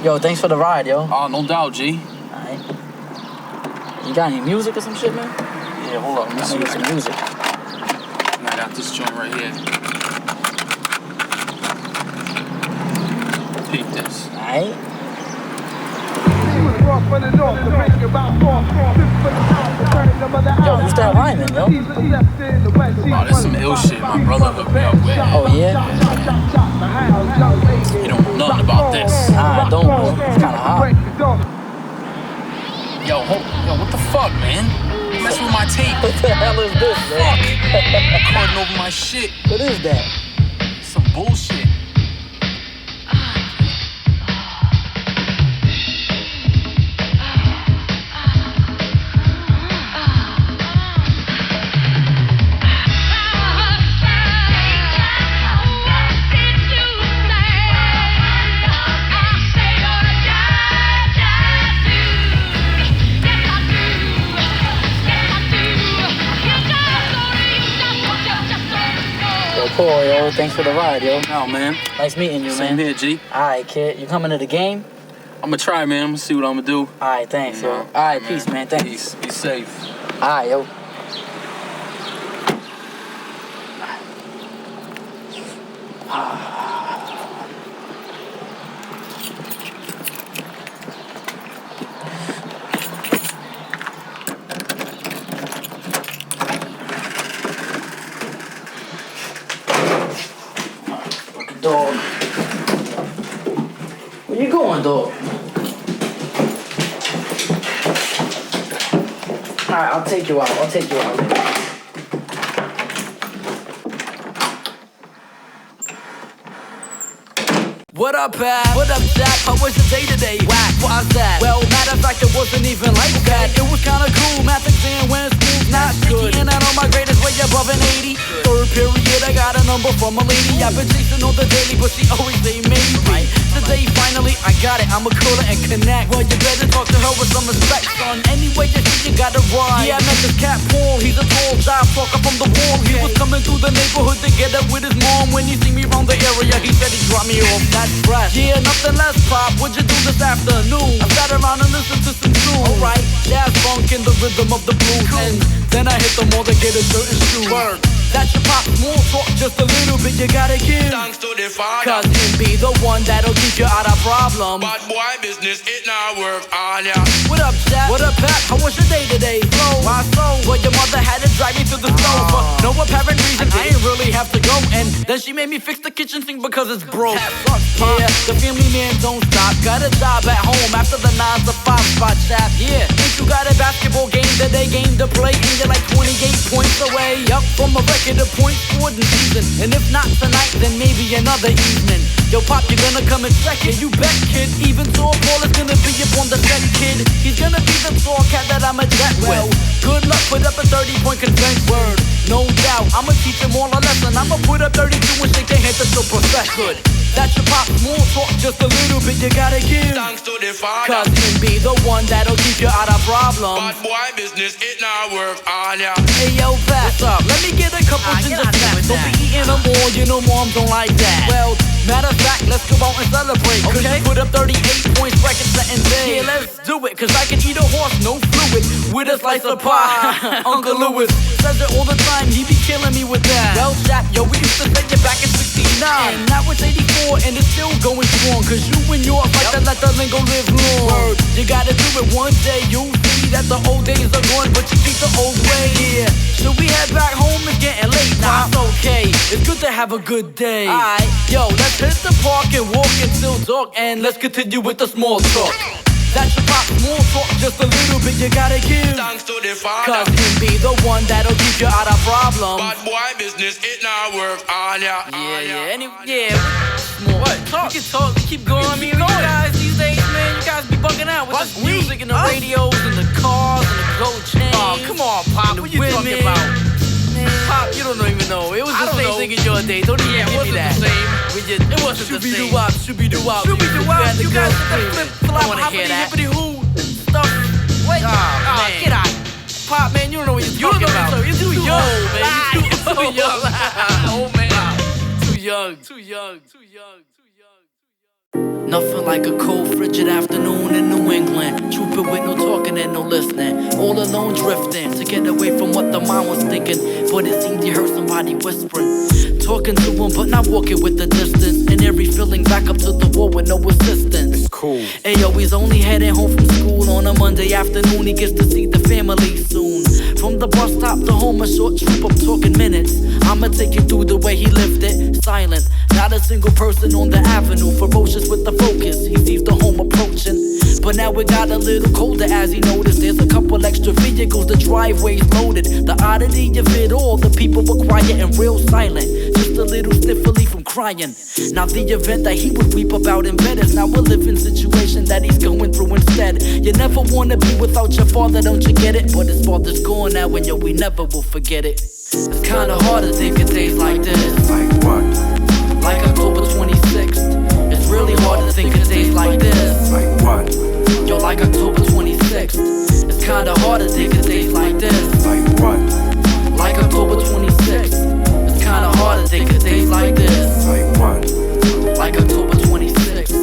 Yo, thanks for the ride, yo. Oh, no doubt, G. Alright. You got any music or some shit, man? Yeah, hold up. Let me see get some music. I got this joint right here. Peep this. Alright. Yo, who's that rhyming, yo? Oh, this some ill shit my brother hooked me up with. Oh, yeah? You don't know nothing about this. I don't know. It's kinda hot. Yo, what the fuck, man? You messing with my tape. What the hell is this, man? Fuck. Recording over my shit. What is that? Some bullshit. Cool, yo. Thanks for the ride, yo. No, man. Nice meeting you, Same man. here, G. Alright, kid. You coming to the game? I'm gonna try, man. I'm gonna see what I'm gonna do. Alright, thanks, yo. Alright, peace, man. Thanks. Peace. Be safe. Alright, yo. Dog. Where you going, dog? Alright, I'll take you out. What up, Pat? What up, Jack? How was your day today? Whack, why's that? Well, matter of fact, it wasn't even like that. It was kinda cool, math exam when school's not good. And I know my grade is way above an 80. Third period, I got a number from a lady. I've been chasing on the daily, but she always say maybe. Today, finally, I got it. I'ma call her and connect. Well, you better talk to her with some respect, son. Anyway, you see, you gotta ride. Yeah, I met this cat Paul. He's a tall job talker from the wall. He was coming through the neighborhood together with his mom. When he see me around the area, he said he'd drop me off. That's fresh. Yeah, nothing less, Pop. What'd you do this afternoon? I sat around and listened to some tunes. Alright, jazz funk in the rhythm of the blues. And then I hit the mall to get a certain shoe. Word. That your pop, small talk, just a little bit you gotta give. Thanks to the father. Cause him be the one that'll keep you out of problem. Bad boy business, it now work on ya. What up, Jack? What up, Pat? How was your day today? Slow. Why so? Well, your mother had to drag me to the stove for no apparent reason. I ain't really have to go. And then she made me fix the kitchen sink because it's broke. Yeah, the family man don't stop. Got a job at home after the 9 to 5 spot shop. Yeah, if you got a basketball game today, game to play, and you're like 28 points away. Up from a record of points scored in season. And if not tonight, then maybe another evening. Yo, Pop, you're gonna come in second. You bet, kid. Even tall Paul is gonna be up on the set, kid. He's gonna be the tall cat that I'm a jet with. Good luck, put up a 30-point convention. Word, no doubt. I'ma teach him all a lesson. I'ma put up 32 and shake their hands to the professor. That's your Pop, small talk, just a little bit you gotta give. Thanks to the father. Cause him be the one that'll keep you out of problems. Bad boy business, it now work on ya. Hey yo, Pat, what's up? Let me get a couple ginger snaps. Don't be eating them all, you know moms don't like that. Well, matter of fact, let's go out and celebrate. Cause you put up 38 points, record setting day. Yeah, let's do it, cause I can eat a horse, no fluid, with a slice of pie. Uncle Lewis says it all the time, he be killing me with that. Well, Jack, yo, we used to say you back in 69. And now it's 84, and it's still going strong. Cause you and yours like to let the lingo live long. Word, you gotta do it one day, you'll see that the old days are gone, but you keep the old way. Yeah, should we head back home? It's getting late. Nah, it's okay, it's good to have a good day. Alright, yo, let's hit the park and walk until dark, and let's continue with the small talk. That's your Pop, small talk, just a little bit you gotta give. Thanks to the father. Cause him be the one that'll keep you out of problems. Bad boy business, it now work on ya. More. What? Talk. We can talk, we keep going. I mean, you guys these days, man, you guys be bugging out with the music and the radios and the cars and the gold chains. Oh, come on, Pop, what you talking about? Pop, you don't even know. It was the same thing in your day. Don't even give me that. It wasn't the same. Shooby-doo-wop. You guys flip-flop, hoppity-hippity-hoo stuff. What? Oh, man. Get out. Pop, man, you don't know what you're talking about. You're too young, man. You're too young. Oh, man. Too young. Nothing like a cold, frigid afternoon in New England. Trooping with no talking and no listening. All alone drifting to get away from what the mind was thinking. But it seemed you heard somebody whispering. Talking to him, but not walking with the distance. And every feeling back up to the wall with no assistance. It's cool. Ayo, he's only heading home from school on a Monday afternoon. He gets to see the family soon. From the bus stop to home, a short trip, I'm talking minutes. I'ma take you through the way he lived it. Silent, not a single person on the avenue. Ferocious with the focus, he sees the home approaching. But now it got a little colder as he noticed there's a couple extra vehicles, the driveway's loaded. The oddity of it all, the people were quiet and real silent. Just a little sniffly from crying. Now the event that he would weep about in bed is now a living situation that he's going through instead. You never wanna be without your father, don't you get it? But his father's gone now and yo, we never will forget it. It's kinda hard to think of days like this. Like what? Like October 26th. It's really hard to think of days like this. Like what? Yo, like October 26th. It's kinda hard to think of days like this. Like what? Like October 26th. It's kinda hard to think of days like this. Like what? Like October 26th.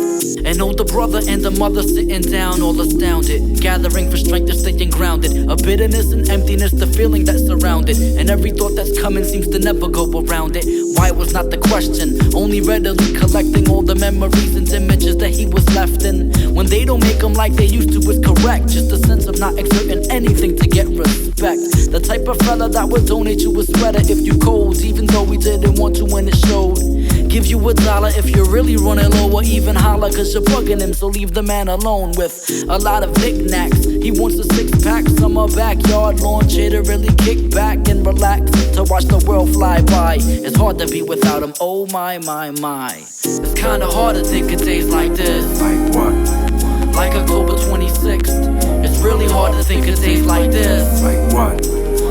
An older brother and a mother sitting down, all astounded, gathering for strength to staying grounded. A bitterness and emptiness, the feeling that's surrounded, and every thought that's coming seems to never go around it. Why was not the question, only readily collecting all the memories and images that he was left in. When they don't make him like they used to is correct, just a sense of not exerting anything to get respect. The type of fella that would donate you a sweater if you cold, even though he didn't want to when it showed. Give you $1 if you're really running low, or even holler cause you're bugging him, so leave the man alone with a lot of knickknacks. He wants a six-pack, summer backyard lawn chair to really kick back and relax, to watch the world fly by. It's hard to be without him, oh my, my, my. It's kinda hard to think of days like this. Like what? Like October 26th. It's really hard to think of days like this. Like what?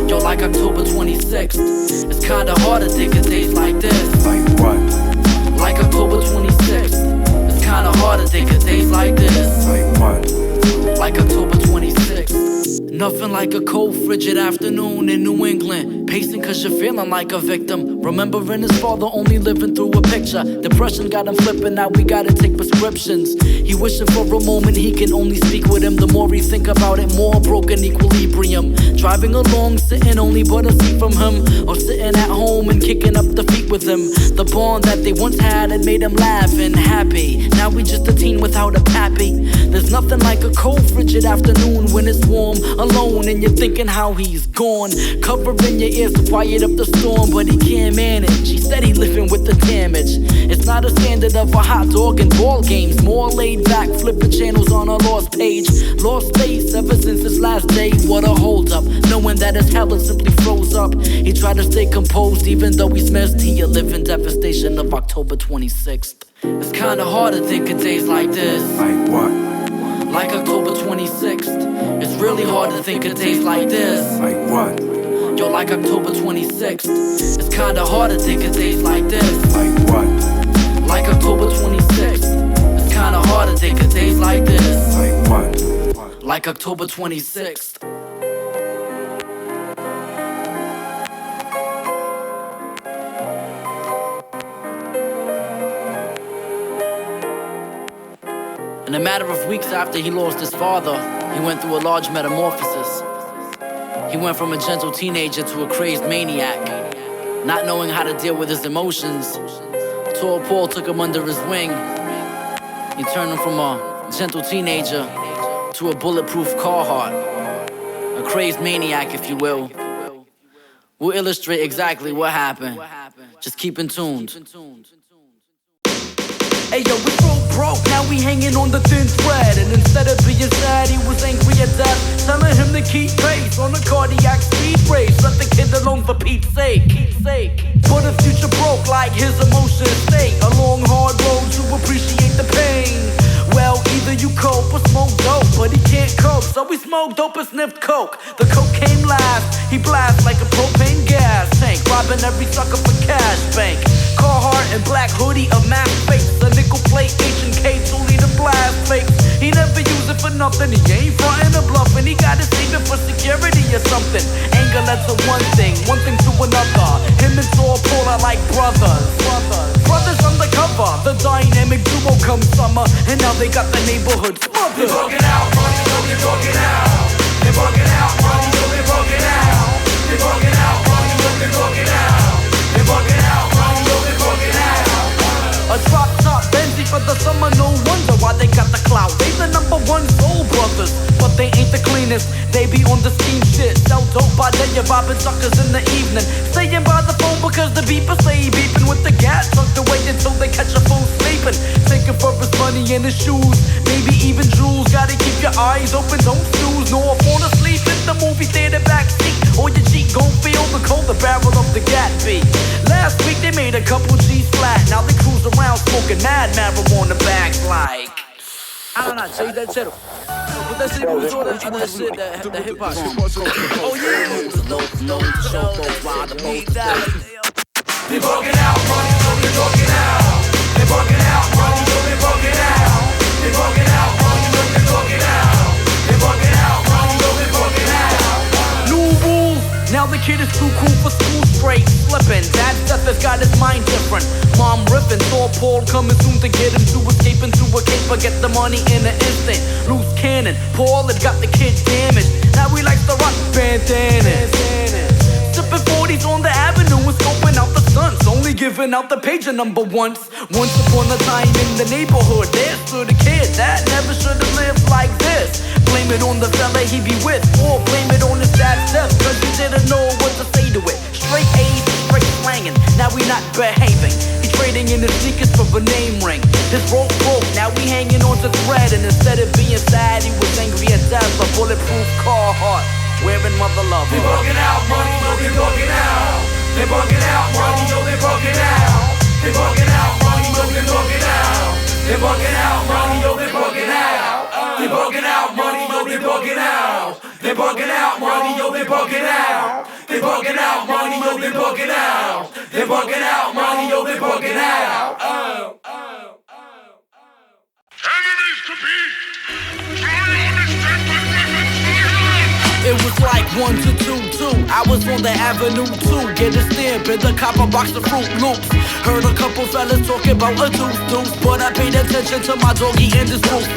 Yo, like October 26th. It's kinda hard to think of days like this. Like what? Like October 26th. It's kinda hard to think of days like this. Like what? Like October 26th. Nothing like a cold, frigid afternoon in New England. Pacing cause you're feeling like a victim. Remembering his father only living through a picture. Depression got him flipping, now we gotta take prescriptions. He wishing for a moment he can only speak with him. The more he think about it, more broken equilibrium. Driving along, sitting only but a seat from him, or sitting at home and kicking up the feet with him. The bond that they once had made him laugh and happy. Now we just a teen without a pappy. There's nothing like a cold, frigid afternoon when it's warm, alone, and you're thinking how he's gone. Covering your ears to quiet up the storm, but he can't manage. He said he living with the damage. It's not a standard of a hot dog and ball games. More laid back, flipping channels on a lost page. Lost space ever since his last day. What a hold up, knowing that his hell simply froze up. He tried to stay composed even though he's missed. He living devastation of October 26th. It's kinda hard to think of days like this. Like what? Like October 26th. It's really hard to think of days like this. Like what? Yo, like October 26th. It's kinda hard to think of days like this. Like what? Like October 26th. It's kinda hard to think of days like this. Like what? Like October 26th. In a matter of weeks after he lost his father, he went through a large metamorphosis. He went from a gentle teenager to a crazed maniac. Not knowing how to deal with his emotions, Tall Paul took him under his wing. He turned him from a gentle teenager to a bulletproof Carhartt. A crazed maniac, if you will. We'll illustrate exactly what happened. Just keep in tune. Hey yo, we broke, now we hanging on the thin thread. And instead of being sad, he was angry at death, telling him to keep pace on a cardiac speed race. Let the kid alone for Pete's sake. But the future broke like his emotions state. A long hard road to appreciate the pain. Well, either you cope or smoke dope, but he can't cope, so he smoked dope and sniffed coke. The coke came last, he blast like a propane gas tank, robbing every sucker for cash bank. Carhartt and black hoodie, a mask face, a nickel plate H&K, Tully the blast fake. He never use it for nothing, he ain't frontin' or bluffing. He gotta save it for security or something. Anger led to one thing to another. Him and Tall Paul are like brothers undercover. The dynamic duo comes summer, and now they got the neighborhood smothered. They bugging out, money, yo, they bugging out. They bugging out, money, yo, they bugging out. They bugging out, money, yo, they bugging out. They bugging out, money, yo, they bugging out. A drop top Benzie for the summer, no wonder why they got the clout. They the number one soul brothers, but they ain't the cleanest. They be on the scheme shit, sell dope by day, you're robbing suckers in the evening. Staying by the phone because the beeper say beeping with the gas tucked away until they catch a fool sleeping. Taking for his money and his shoes, maybe even jewels. Gotta keep your eyes open, don't snooze. No fall asleep in the movie theater backseat, or your cheek gon' feel the cold, the barrel of the Gat-B. Last week they made a couple G's flat, now they cruise around smoking mad marijuana bags like I don't know, change that channel. But that shit was all that shit, that hip hop. Oh yeah, no show, why the D.E.A.T.H. They bugging out, money, yo, they bugging out. They bugging out, money, yo, they bugging out. They bugging out, money, yo, they bugging out. They bugging out, money, yo, they bugging out. New rules, now the kid is too cool for school, straight slipping. Dad Seth has got his mind different. Mom ripping, saw Paul coming soon to get him to escape into a caper, get the money in an instant. Loose cannon, Paul had got the kid damaged. Now he likes to rock bandanas. Sipping 40s on the avenue and scoping out the stunts, only giving out the pager number once. Once upon a time in the neighborhood, there stood a kid that never should have lived like this. Blame it on the fella he be with, or blame it on his dad's death, cause he didn't know what to say to it. Straight A's, straight slanging, now we not behaving. He trading in his sneakers for a name ring. His rope broke, now we hanging on to thread, and instead of being sad, he was angry at death. A bulletproof Carhartts, wearing mother love. They bugging out, money, yo, they bugging out. They bugging out, money, yo, they bugging out. They bugging out, money, yo, they bugging out. They bugging out, money, yo, they bugging out. They bugging out, money, yo, they bugging out. They bugging out, money, yo, they bugging out. They bugging out, money, yo, they bugging out. They bugging out, money, yo, they bugging out. Enemies to beat. Try unexpected weapons fire. It was like 1 to 2, 2. I was on the avenue 2, get a stamp in the copper box of Fruit Loops. Heard a couple fellas talking about a deuce, but I paid attention to my doggy and his roof.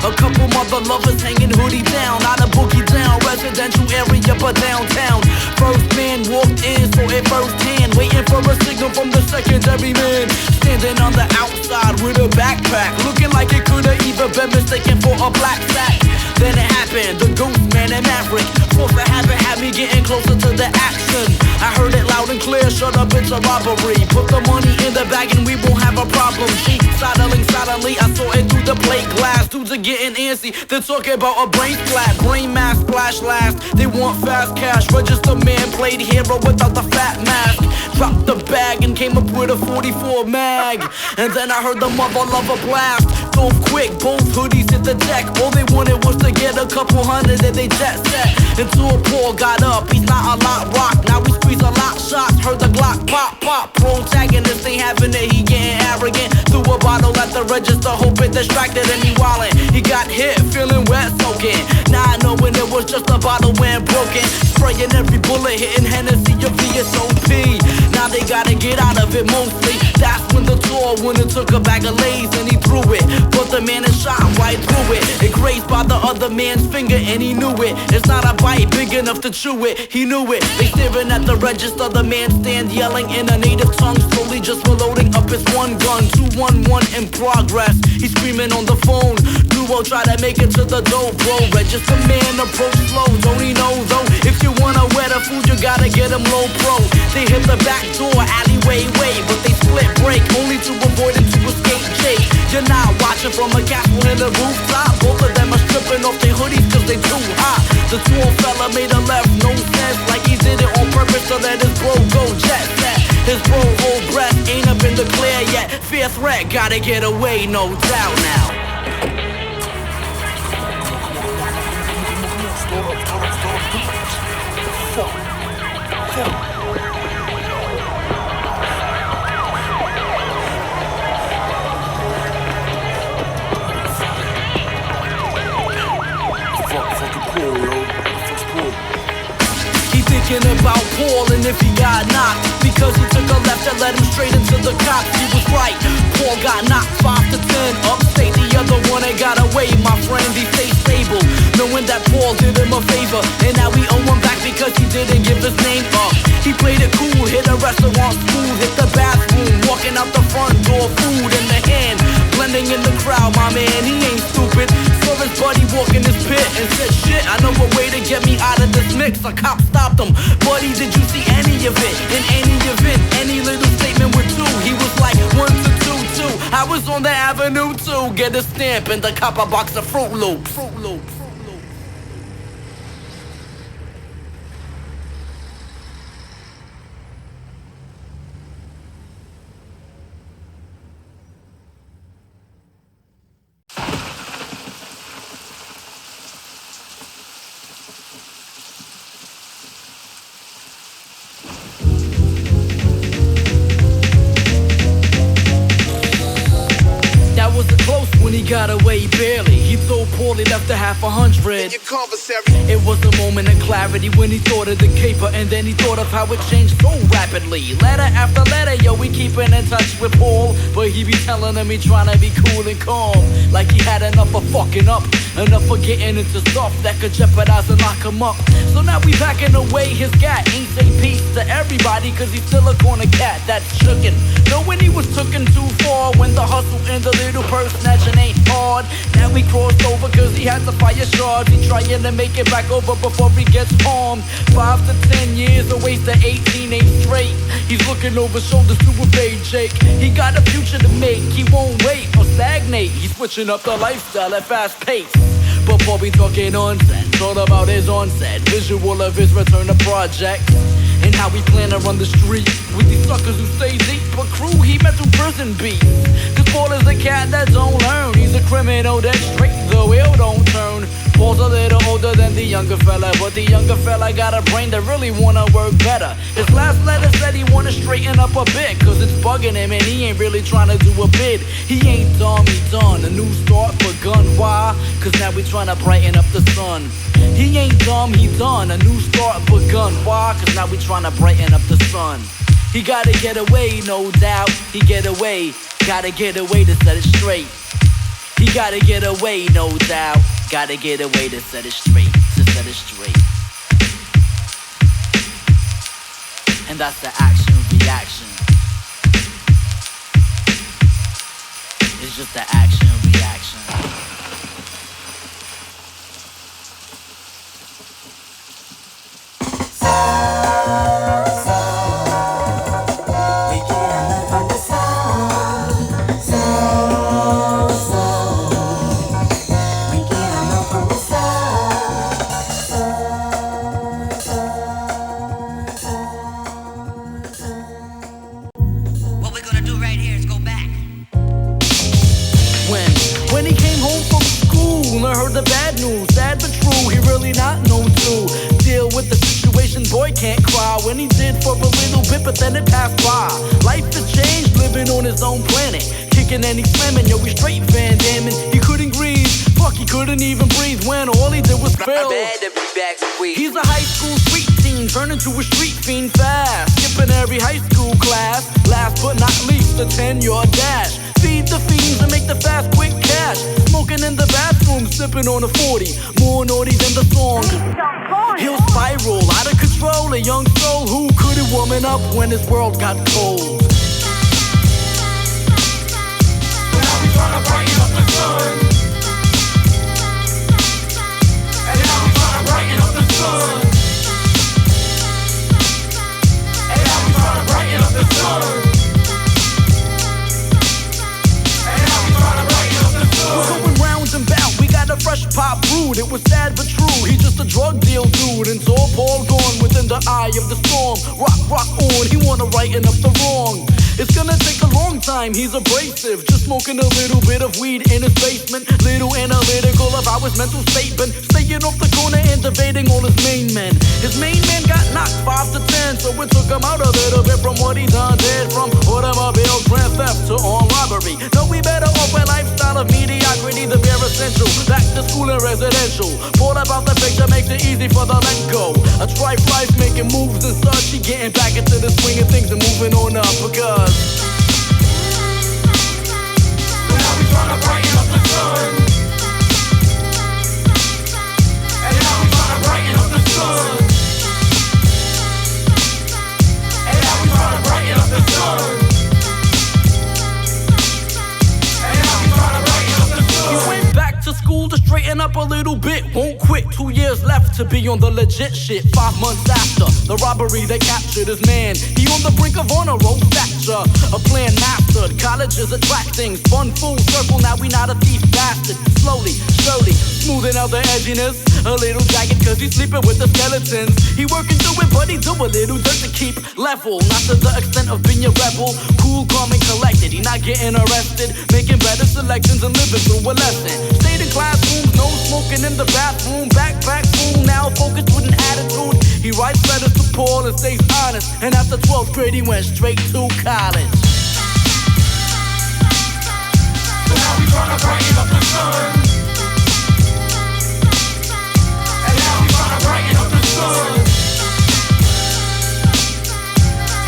A couple mother lovers hanging hoodie down, not a boogie down, residential area but downtown. First man walked in, saw it firsthand, waiting for a signal from the secondary man. Standing on the outside with a backpack, looking like it could've even been mistaken for a black sack. Then it happened, the ghost man and Maverick, force of habit had me getting closer to the action. I heard it loud and clear, shut up, it's a robbery. Put the money in the bag and we won't have a problem. She sidling silently, I saw it through the plate glass. Dudes are getting antsy, they're talking about a brain splat. Brain mask, flash last, they want fast cash. Register man played hero without the fat mask. Dropped the bag and came up with a 44 mag. And then I heard the mother lover blast. Dove quick, both hoodies hit the deck. All they wanted was to get a couple hundred and they jet set. Until Paul got up, he's not a lot rock. Now we squeeze a lot shots, heard the Glock pop, pop. Protagonist ain't having it, he getting arrogant. Threw a bottle at the register, hoping distracted and he wildin'. He got hit, feeling wet soaking. Now I knowing it was just a bottle when broken. Spraying every bullet, hitting Hennessy, your VSOP. Now they gotta get out of it mostly. That's when the tour winner took a bag of Lays and he threw it. But the man is shot right through it. It grazed by the other man's finger and he knew it. It's not a bite big enough to chew it, he knew it. They staring at the register, the man stand yelling in a native tongue. Slowly just reloading up his one gun, 211 in progress. He's screaming on the phone. Duo try to make it to the door, bro. Register man approach slow, don't he know though? If you wanna wear the food, you gotta get him low pro. They hit the back door, alleyway way, but they split break, only to avoid it to escape Jake. You're not watching from a castle in the rooftop. Both of them are stripping off their hoodies cause they too hot. The tall fella made a left, no sense, like he did it on purpose to let his bro go jet set. His bro hold breath, ain't up in the clear yet. Fear threat, gotta get away, no doubt now. Thinking about Paul and if he got knocked, because he took a left that led him straight into the cops. He was right, Paul got knocked 5 to 10. Upstate, the other one ain't got away. My friend, he stayed stable, knowing that Paul did him a favor. And now we owe him back because he didn't give his name up. He played it cool, hit a restaurant smooth, hit the bathroom, walking out the front door, food in the hand, blending in the crowd. My man, he ain't stupid. Saw his buddy walk in his pit and said, shit, I know a way to get me out of this mix. A cop stopped him. Buddy, did you see any of it? In any event, any little statement would do. He was like 1 to 2, 2. I was on the avenue too. Get a stamp and the cop a box of Fruit Loops. Fruit Loops. When he got away barely, he told Paul he left a half 100. It was a moment of clarity when he thought of the caper, and then he thought of how it changed so rapidly. Letter after letter, yo, we keeping in touch with Paul, but he be telling him he trying to be cool and calm, like he had enough of fucking up, enough of getting into stuff that could jeopardize and lock him up. So now we backing away his gat. Ain't say peace to everybody, cause he's still a corner cat that's shookin'. Knowing he was tooken too far, when the hustle and the little purse snatching ain't hard. Now we crossed over cause he had to fire shards. He trying to make it back over before he gets harmed. 5 to 10 years, a waste of 18 ain't straight. He's looking over shoulders to evade Jake. He got a future to make, he won't wait or stagnate. He's switching up the lifestyle at fast pace. Before we talking nonsense, all about his onset, visual of his return to project, and how we plan to run the street with these suckers who stay deep. But crew, he met through prison beats. Cause Paul is a cat that don't learn. He's a criminal that straight the wheel don't turn. Paul's a little older than the younger fella, but the younger fella got a brain that really wanna work better. His last letter said he wanna straighten up a bit, cause it's bugging him and he ain't really trying to do a bid. He ain't dumb, he done. A new start begun. Why? Cause now we trying to brighten up the sun. He ain't dumb, he done. A new start begun. Why? Cause now we trying to brighten up the sun. He gotta get away, no doubt. He get away, gotta get away to set it straight. He gotta get away, no doubt. Gotta get away to set it straight, to set it straight. And that's the action reaction. It's just the action reaction. The bad news, sad but true, he really not known to deal with the situation. Boy can't cry when he did for a little bit, but then it passed by. Life has changed, living on his own planet, kicking and he's slamming, yo, we straight Van Damme. He couldn't breathe, fuck, he couldn't even breathe when all he did was fail. He's a high school street teen, turned into a street fiend fast, skipping every high school class. Last but not least, a 10-yard dash. Feed the fiends and make the fast, quick cash. Smoking in the bathroom, sipping on a 40. More naughty than the song. He'll spiral, out of control. A young soul who couldn't warming up when his world got cold. So now we tryna brighten up the sun. And now we tryna brighten up the sun. And now we tryna brighten up the sun. We're going round and bout, we got a fresh pop brewed. It was sad but true, he's just a drug deal dude. And so Paul gone within the eye of the storm. Rock on, he wanna righten up the wrong. It's gonna take a long time, he's abrasive. Just smoking a little bit of weed in his basement. Little analytical of how his mental state been. Staying off the corner and evading all his main men. His main man got knocked 5 to 10, so it took him out a little bit from what he done did. From automobile, grand theft to armed robbery. No, we better off a lifestyle of mediocrity, the bare essential. Back to school and residential. Thought about the picture makes it easy for the let go. A trife life making moves and such. He getting back into the swing of things things and moving on up because so now we tryna brighten up the sun. And now we tryna brighten up the sun. And now we tryna brighten up the sun. And now we tryna brighten up the sun. he went back to school to straighten up a little bit. Won't quit, 2 years left to be on the legit shit. 5 months after the robbery, they captured his man. He on the brink of honor roll stature. A plan mastered, colleges attract things. Fun full circle, now we not a thief bastard. Slowly, surely, smoothing out the edginess. A little jagged cause he's sleeping with the skeletons. He working through it, but he do a little dirt to keep level. Not to the extent of being a rebel. Cool, calm, and collected. He not getting arrested. Making better selections and living through a lesson. Stayed in classrooms, no smoking in the bathroom. Backpack full, now focused with an attitude. He writes letters to Paul and stays honest. And after 12th grade, he went straight to college. So now we tryna brighten up the sun. And now we tryna brighten up the sun.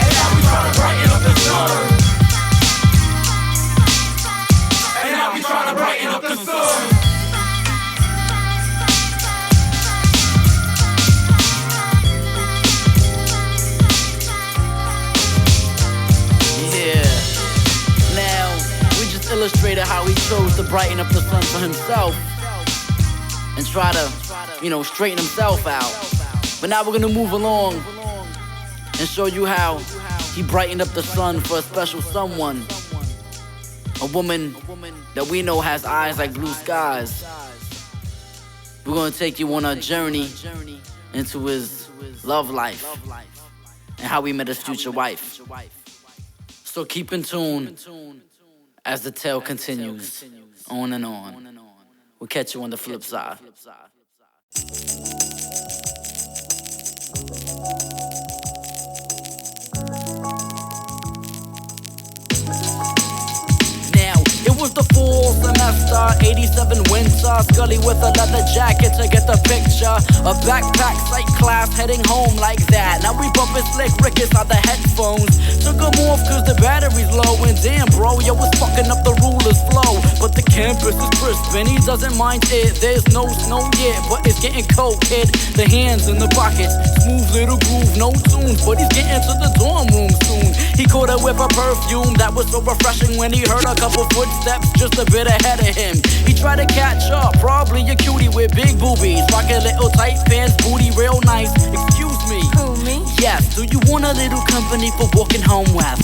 And now we tryna brighten up the sun. And now we tryna brighten up the sun. Illustrated how he chose to brighten up the sun for himself and try to, straighten himself out. But now we're gonna move along and show you how he brightened up the sun for a special someone. A woman that we know has eyes like blue skies. We're gonna take you on a journey into his love life and how he met his future wife. So keep in tune as the tale continues on and on. We'll catch you on the flip side. It was the fall semester, 87 winter. Scully with a leather jacket to get the picture. A backpack psych class heading home like that. Now we bumpin' slick rickets out the headphones. Took them off cause the battery's low. And damn bro, yo, it's fucking up the ruler's flow. But the campus is crisp and he doesn't mind it. There's no snow yet, but it's getting cold, kid. The hands in the pockets, smooth little groove, no tunes. But he's getting to the dorm room soon. He caught a whiff of perfume that was so refreshing when he heard a couple footsteps just a bit ahead of him. He tried to catch up, probably a cutie with big boobies, rockin' little tight pants, booty real nice. Excuse me. Who, me? Yes, do you want a little company for walking home with?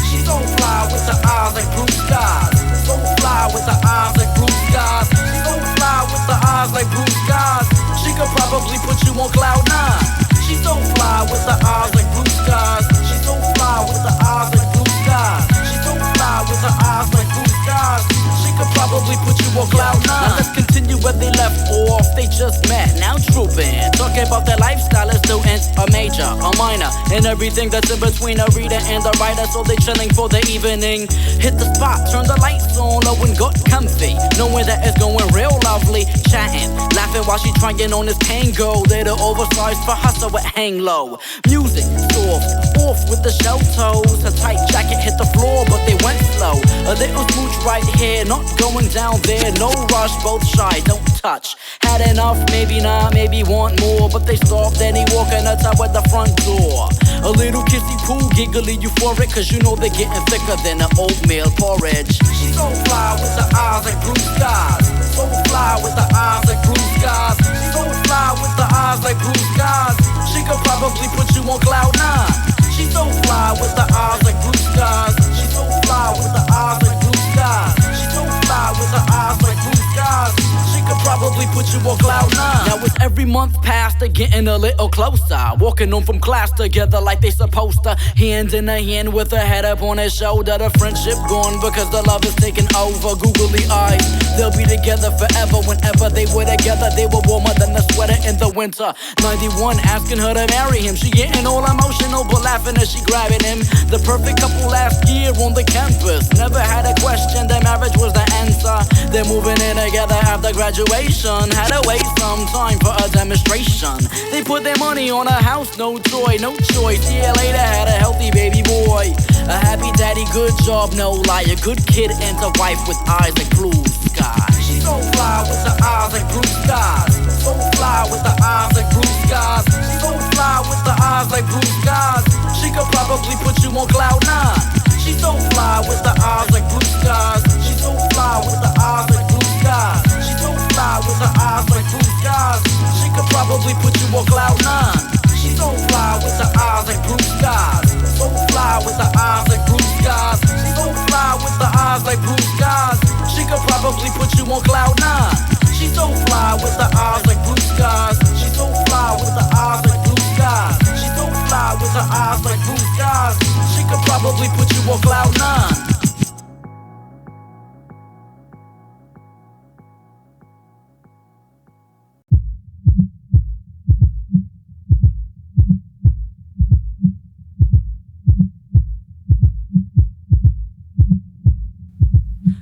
She's so fly with the eyes like blue skies. So fly with the eyes like blue skies. She's so fly with the eyes like blue skies. She could probably put you on cloud 9. She's so fly with the eyes like blue skies. She's so fly with the eyes like blue skies. She's so fly with the eyes like blue skies. She could probably put you on cloud 9. Now let's continue where they left off. They just met, now trooping. Talking about their lifestyle as students, a major, a minor, and everything that's in between a reader and a writer. So they chilling for the evening. Hit the spot, turn the lights on low and got comfy, knowing that it's going real lovely. Chatting, laughing while she trying on this tango. Little oversized for her, so it hang low. Music soft, off with the shell toes. Her tight jacket hit the floor, but they went slow. A little smooch right here, not going down there. No rush, both shy, don't touch. Had enough, maybe not, maybe want more. But they stopped, then he walking her toward the front door. A little kissy poo, giggly euphoric, cause you know they're getting thicker than an oatmeal porridge. She's so fly with the eyes like blue skies. So fly with the eyes like blue skies. She's so fly with the eyes like blue skies. She could probably put you on cloud 9. She's so fly with the eyes like blue skies. She's so fly with the eyes like blue skies. She's so fly with the eyes like blue skies. She could probably put you on cloud 9. Now it's every month past, they're getting a little closer. Walking home from class together like they supposed to. Hand in a hand with a head up on his shoulder. The friendship gone because the love is taking over. Googly eyes, they'll be together forever. Whenever they were together, they were warmer than the sweater in the winter. 91 asking her to marry him. She getting all emotional but laughing as she grabbing him. The perfect couple last year on the campus. Never had a question, their marriage was the answer. They're moving in together after graduation. Had to wait some time for a demonstration. They put their money on a house, no toy, no choice. Yeah, later had a healthy baby boy. A happy daddy, good job, no lie. A good kid and a wife with eyes like blue skies. She's so fly with the eyes like blue skies. So fly with the eyes like blue skies. She's so fly with the eyes like blue skies. She could probably put you on cloud nine. She's so fly with the eyes like blue skies. She's so fly with the eyes like blue skies. She's so fly with the eyes like blue skies. She could probably put you on cloud nine. She's so fly with the eyes like blue skies. So fly with the eyes like blue skies. She's so fly with the eyes like blue skies. She could probably put you on cloud nine. She's so fly with the eyes like blue skies. She's so fly with the eyes like blue skies. She's so fly with the eyes like blue skies. She could probably put you on cloud nine.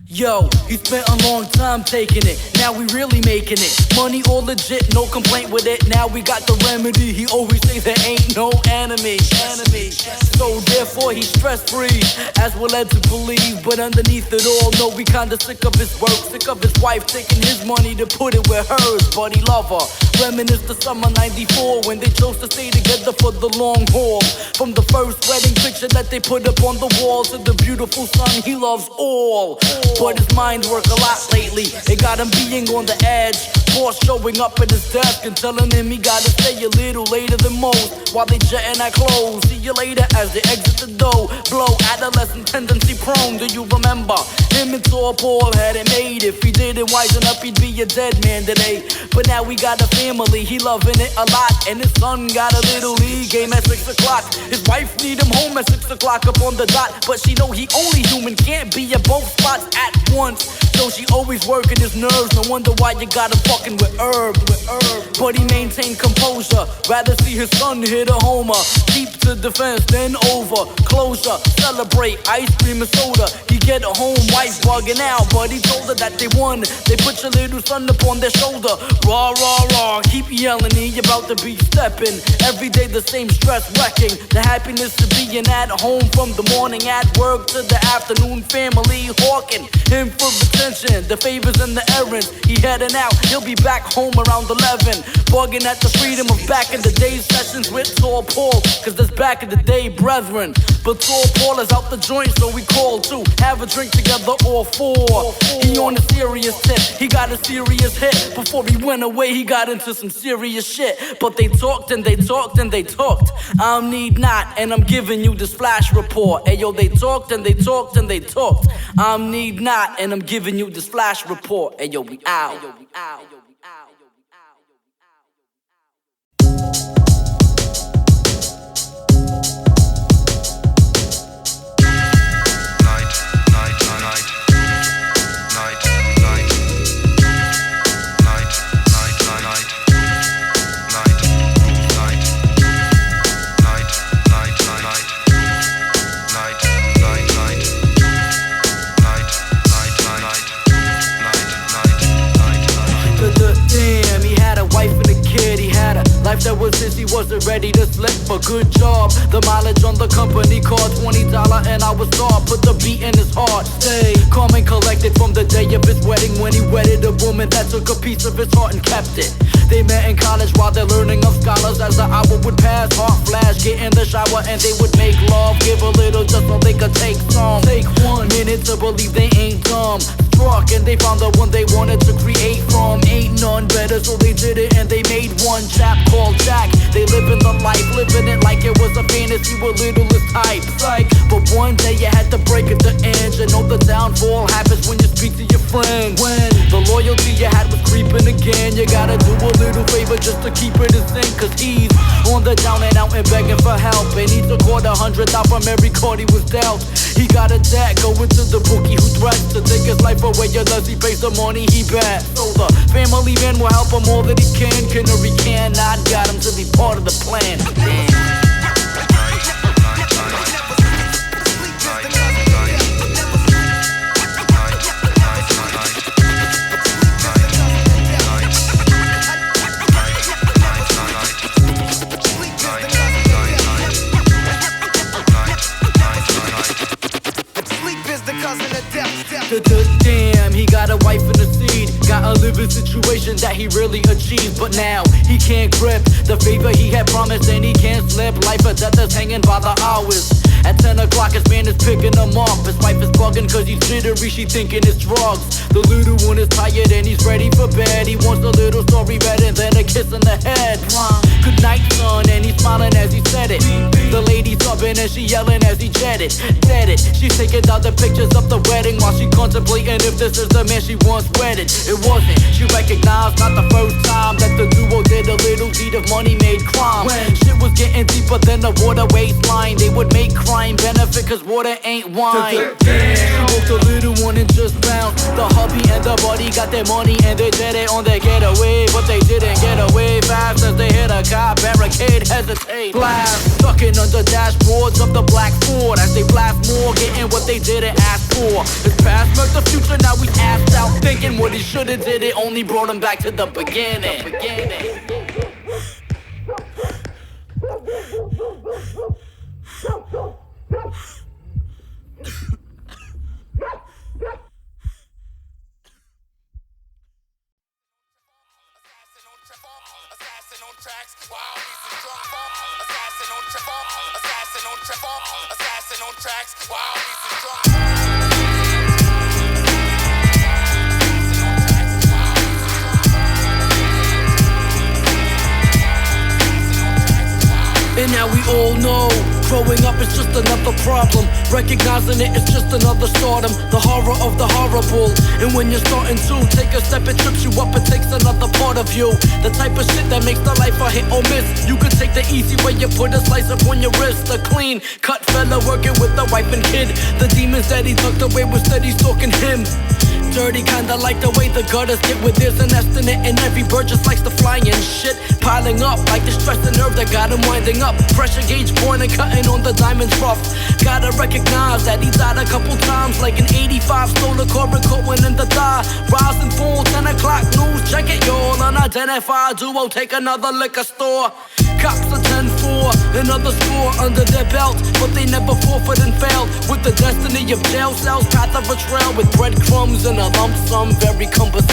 Yo, he spent a long time taking it. Now we really making it. Money all legit, no complaint with it. Now we got the remedy. He always say there ain't no enemy. So therefore he's stress free, as we're led to believe. But underneath it all, no, we kinda sick of his work, sick of his wife taking his money to put it where hers. But he love her. Reminisce the summer '94 when they chose to stay together for the long haul. From the first wedding picture that they put up on the wall to the beautiful son he loves all. But his mind's work a lot lately. It got him being on the edge. Boss showing up at his desk and telling him he gotta stay a little later than most while they jetting at close. See you later as they exit the door. Blow, adolescent tendency prone. Do you remember? Him and Tall Paul had it made. If he didn't wisen up, he'd be a dead man today. But now we got a family, he loving it a lot. And his son got a little league game at 6 o'clock. His wife need him home at 6 o'clock up on the dot. But she know he only human, can't be at both spots at once. So she always working his nerves. No wonder why you got him fucking with herb. But he maintained composure. Rather see his son hit a homer. Deep to defense, then over. Closure, celebrate, ice cream and soda. He get a home, wife bugging out. But he told her that they won. They put your little son up on their shoulder. Raw, raw, raw, keep yelling, he about to be stepping. Every day the same stress wrecking. The happiness of being at home from the morning at work to the afternoon, family hawking him for attention. The favors and the errands, he heading out. He'll be back home around 11. Bugging at the freedom of back in the day sessions with Tall Paul, cause that's back in the day, brethren. But Tall Paul is out the joint, so we called to have a drink together, all four. He on a serious tip, he got a serious hit. Before he went away, he got into some serious shit. But they talked and they talked and they talked. I need not, and I'm giving you this flash report. Ayo, they talked and they talked and they talked. I need not, and I'm giving you this flash report. Ayo, we out. Life that was his, he wasn't ready to slip. But good job, the mileage on the company car, $20 an hour star, put the beat in his heart. Stay calm and collected from the day of his wedding, when he wedded a woman that took a piece of his heart and kept it. They met in college while they're learning of scholars. As the hour would pass, heart flash, get in the shower and they would make love. Give a little just so they could take some. Take 1 minute to believe they ain't dumb. Struck and they found the one they wanted to create from. Ain't none better, so they did it and they made one. Chap called Jack. They living the life, living it like it was a fantasy with littlest type. Psych. But one day you had to break at the end. You know the downfall happens when you speak to your friend. When the loyalty you had was creeping again, you gotta do a little favor just to keep it in sync. Cause he's on the down and out and begging for help. And he took $200 out from every card he was dealt. He got a debt going to the bookie who threatened to take his life away unless he pays the money he bet. So the family man will help him all that he can or he cannot. Got him to be part of the plan. Damn. his situation that he really achieved. But now he can't grip the favor he had promised, and he can't slip. Life or death is hanging by the hours. At 10 o'clock his man is picking him up. His wife is bugging cause he's jittery, she thinking it's drugs. The little one is tired and he's ready for bed. He wants a little story read and then a kiss in the head. Good night son, and he's smiling as he said it. The lady's sobbing and she yelling as he jet it. Dead it. She's taking down the pictures of the wedding while she contemplating if this is the man she once wedded. It wasn't. She recognized not the first time that the duo did a little deed of money made crime. When shit was getting deeper than the water waistline, they would make crime benefit cause water ain't wine. She woke the little one and just bounced. The hubby and the buddy got their money and they did it on their getaway, but they didn't get away fast as they hit a cop barricade. Hesitate, blast, ducking under dashboards of the black Ford as they blast more, getting what they didn't ask for. His past met the future, now he's asked out thinking what he should've did. It only brought him back to the beginning. And now we all know, growing up is just another problem. Recognizing it is just another stardom. The horror of the horrible. And when you're starting to take a step, it trips you up, it takes another part of you. The type of shit that makes the life a hit or miss. You could take the easy way, you put a slice upon your wrist. A clean cut fella working with the wife and kid. The demons that he tucked away was steady stalking him. Dirty, kinda like the way the gutters get where there's an nest in it, and every bird just likes to fly and shit. Piling up like the stress and nerve that got him winding up. Pressure gauge born and cutting on the diamonds rough. Gotta recognize that he died a couple times, like an 85 stole a car and caught one in the thigh. Rise and fall, 10 o'clock news, check it, y'all. Unidentified duo, take another liquor store. Cops are 10-4, another score under their belt, but they never forfeit and failed. With the destiny of jail cells, path of betrayal, with breadcrumbs and a lump sum, very cumbersome.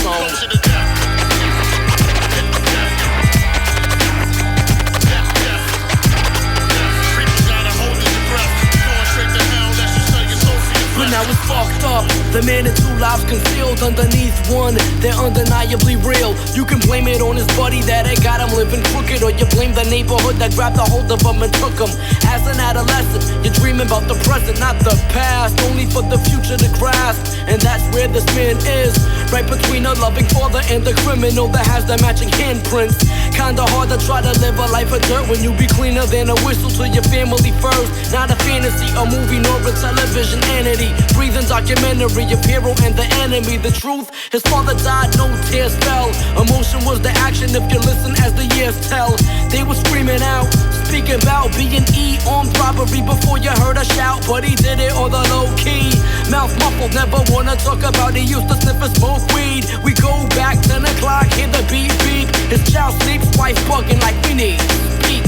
But now it's fucked up. The man in two lives concealed underneath one. They're undeniably real. You can blame it on his buddy that ain't got him living crooked, or you blame the neighborhood that grabbed a hold of him and took him. As an adolescent, you're dreaming about the present, not the past, only for the future to grasp. And that's where this man is, right between a loving father and the criminal that has the matching handprints. Kinda hard to try to live a life of dirt when you be cleaner than a whistle to your family first. Not a fantasy, a movie, nor a television entity. Breathing documentary of hero and the enemy. The truth, his father died, no tears fell. Emotion was the action if you listen as the years tell. They were screaming out, speaking about being armed robbery before you heard a shout. But he did it on the low key, mouth muffled, never wanna talk about. He used to sniff and smoke weed. We go back 10 o'clock, hear the beep beep. His child sleeps, wife bugging like we need to speak.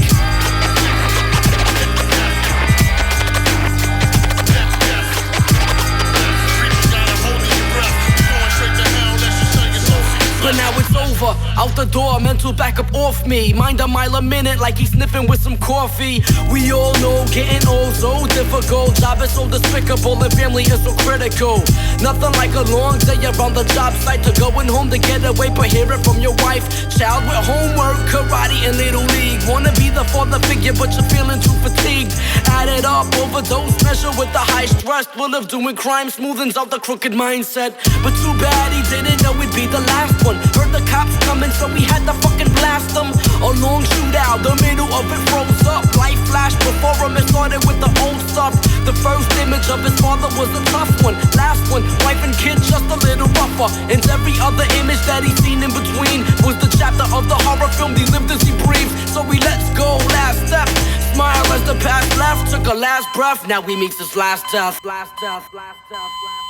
But now it's over, out the door, mental backup off me. Mind a mile a minute like he's sniffing with some coffee. We all know getting old so difficult. Job is so despicable and family is so critical. Nothing like a long day around the job site to going home to get away, but hear it from your wife. Child with homework, karate and little league. Wanna be the father figure but you're feeling too fatigued. Add it up, overdose, measure with the high stress. Will of doing crime smoothens out the crooked mindset. But too bad he didn't know it'd be the last one. Heard the cops coming, so we had to fucking blast them. A long shootout, the middle of it froze up. Life flashed before him, it started with the old stuff. The first image of his father was a tough one. Last one, wife and kid just a little rougher. And every other image that he's seen in between was the chapter of the horror film he lived as he breathed. So he lets go, last step. Smile as the past left, took a last breath. Now he meets his last death. Last death, last death, last death.